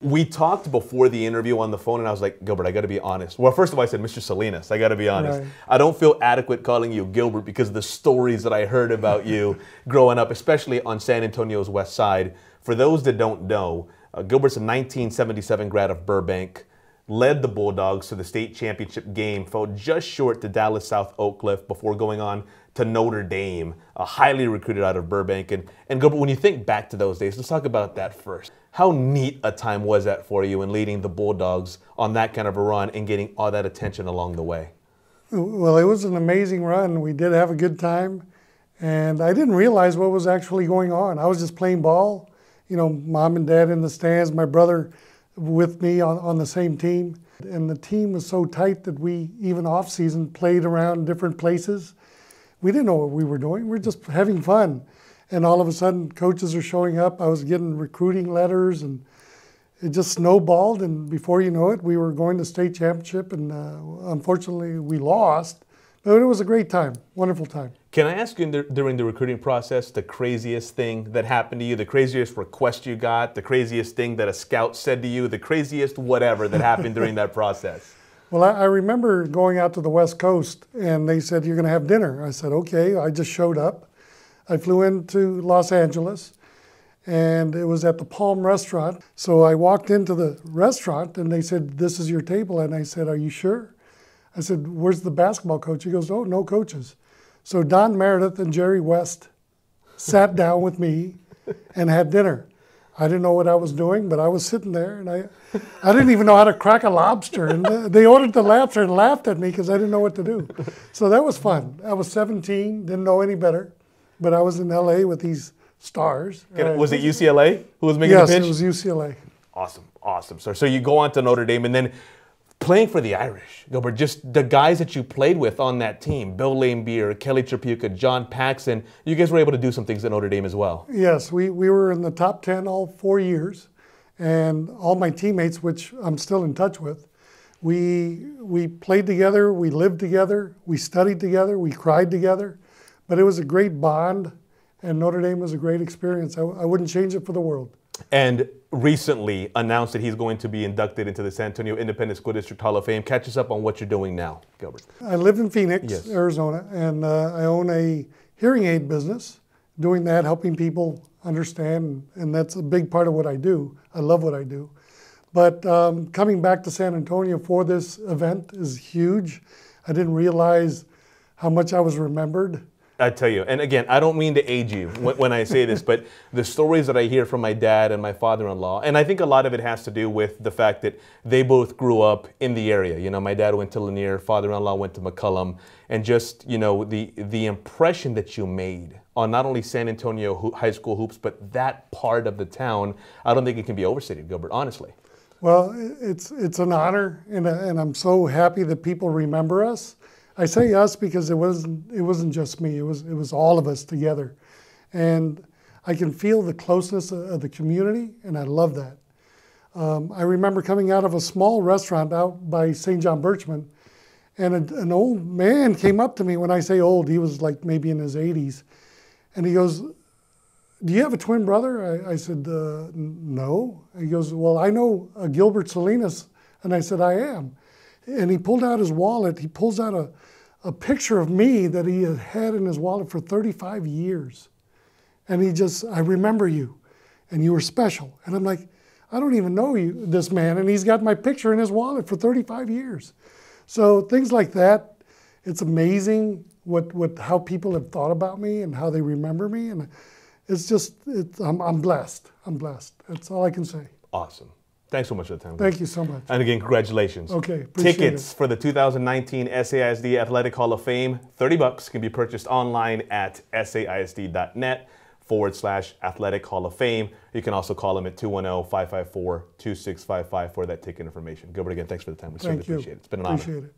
We talked before the interview on the phone, and I was like, Gilbert, I got to be honest. Well, first of all, I said, Mr. Salinas, I got to be honest. Right. I don't feel adequate calling you Gilbert because of the stories that I heard about you growing up, especially on San Antonio's west side. For those that don't know, Gilbert's a 1977 grad of Burbank, led the Bulldogs to the state championship game, fell just short to Dallas South Oak Cliff before going on to Notre Dame, highly recruited out of Burbank. And Gilbert, when you think back to those days, let's talk about that first. How neat a time was that for you in leading the Bulldogs on that kind of a run and getting all that attention along the way? Well, it was an amazing run. We did have a good time, and I didn't realize what was actually going on. I was just playing ball, you know, mom and dad in the stands, my brother with me on the same team. And the team was so tight that we, even off season, played around different places. We didn't know what we were doing. We were just having fun. And all of a sudden, coaches are showing up. I was getting recruiting letters, and it just snowballed. And before you know it, we were going to state championship. And unfortunately, we lost. But it was a great time, wonderful time. Can I ask you during the recruiting process the craziest thing that happened to you, the craziest request you got, the craziest thing that a scout said to you, the craziest whatever that happened during that process? Well, I remember going out to the West Coast, and they said, you're going to have dinner. I said, okay. I just showed up. I flew into Los Angeles, and it was at the Palm Restaurant. So I walked into the restaurant, and they said, this is your table. And I said, are you sure? I said, where's the basketball coach? He goes, oh, no coaches. So Don Meredith and Jerry West sat down with me and had dinner. I didn't know what I was doing, but I was sitting there, and I didn't even know how to crack a lobster. And they ordered the lobster and laughed at me because I didn't know what to do. So that was fun. I was 17, didn't know any better. But I was in LA with these stars. Was it UCLA who was making the pitch? Yes, it was UCLA. Awesome, awesome, sir. So you go on to Notre Dame, and then playing for the Irish, Gilbert, just the guys that you played with on that team, Bill Laimbeer, Kelly Tripucka, John Paxson, you guys were able to do some things at Notre Dame as well. Yes, we were in the top 10 all 4 years. And all my teammates, which I'm still in touch with, we played together, we lived together, we studied together, we cried together. But it was a great bond, and Notre Dame was a great experience. I wouldn't change it for the world. And recently announced that he's going to be inducted into the San Antonio Independent School District Hall of Fame. Catch us up on what you're doing now, Gilbert. I live in Phoenix, yes, Arizona, and I own a hearing aid business. Doing that, helping people understand, and that's a big part of what I do. I love what I do. But coming back to San Antonio for this event is huge. I didn't realize how much I was remembered. I tell you, and again, I don't mean to age you when I say this, but the stories that I hear from my dad and my father-in-law, and I think a lot of it has to do with the fact that they both grew up in the area. You know, my dad went to Lanier, father-in-law went to McCullum, and just, you know, the impression that you made on not only San Antonio high school hoops, but that part of the town, I don't think it can be overstated, Gilbert, honestly. Well, it's an honor, and I'm so happy that people remember us. I say us because it wasn't just me. It was all of us together, and I can feel the closeness of the community, and I love that. I remember coming out of a small restaurant out by St. John Birchman, and an old man came up to me. When I say old, he was like maybe in his 80s, and he goes, "Do you have a twin brother?" I said, "No." He goes, "Well, I know Gilbert Salinas," and I said, "I am." And he pulled out his wallet. He pulls out a picture of me that he had in his wallet for 35 years. And he just, I remember you, and you were special. And I'm like, I don't even know you, this man, and he's got my picture in his wallet for 35 years. So things like that, it's amazing how people have thought about me and how they remember me. And it's just, I'm blessed. I'm blessed. That's all I can say. Awesome. Thanks so much for the time. Thank you so much. And again, congratulations. Okay, appreciate Tickets it. for the 2019 SAISD Athletic Hall of Fame, $30, can be purchased online at saisd.net/Athletic Hall of Fame. You can also call them at 210-554-2655 for that ticket information. Gilbert, again, thanks for the time. We certainly appreciate it. It's been an honor. Appreciate it.